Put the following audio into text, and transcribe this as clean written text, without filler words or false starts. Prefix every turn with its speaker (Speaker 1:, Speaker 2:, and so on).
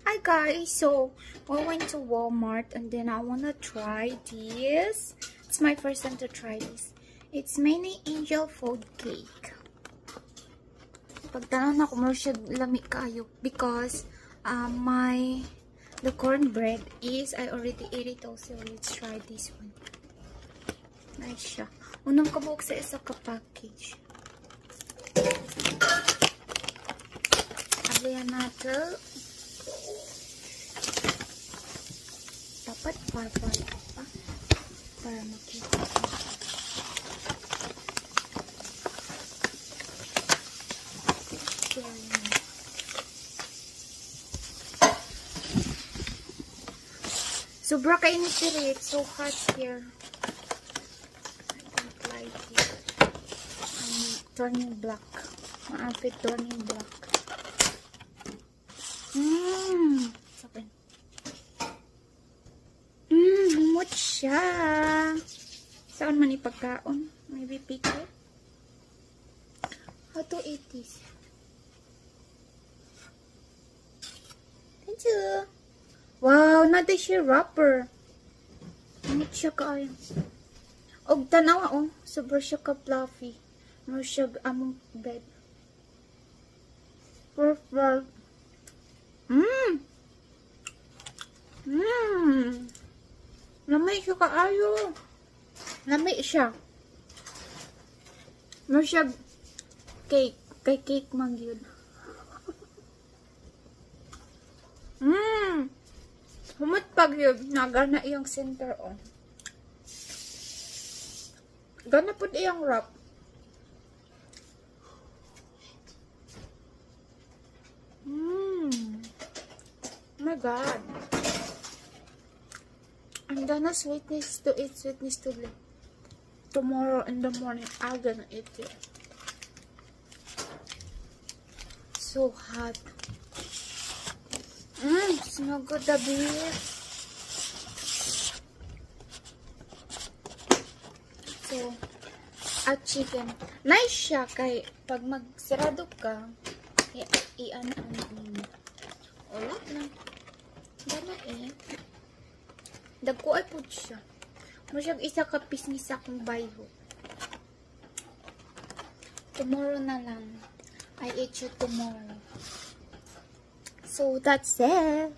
Speaker 1: Hi guys, so we went to Walmart and then I wanna try this. It's my first time to try this. It's mini angel food cake. Pagtanan ako mo siya lami kayo because the cornbread is I already ate it also. Let's try this one. Nice siya. Unang kabuok sa isa ka package. Ablihan natin. Dapat parpal pa para makita. Sobra kainit diri. It's so hot here. I don't like it. I'm turning black. My outfit turning black. Sabi. Humot siya. Saan man ipagkaon? Maybe pickle? How to eat this? Thank you. Wow, natin siya wrapper. Humot siya kaayo. Og tanawa oh, sobra siya ka fluffy. Mo siya among bed. Perfect. Lamay siya kaayo. Lamay siya. Mo siya cake. Kay cake man yun. Humot pag yun. Nagana iyang center on. Gana po iyang wrap. Oh my god. I'm gonna sweetness to eat sweetness today. Tomorrow in the morning, I'm gonna eat it. So hot. Smell good the beef. So, at chicken. Nice siya kay pag magsarado ka, i-ano mo. Wala na. Gana eh. Dagko ay po siya. Masyag isa ka pisngis akong bayho. Tomorrow na lang. I eat you tomorrow. So that's it.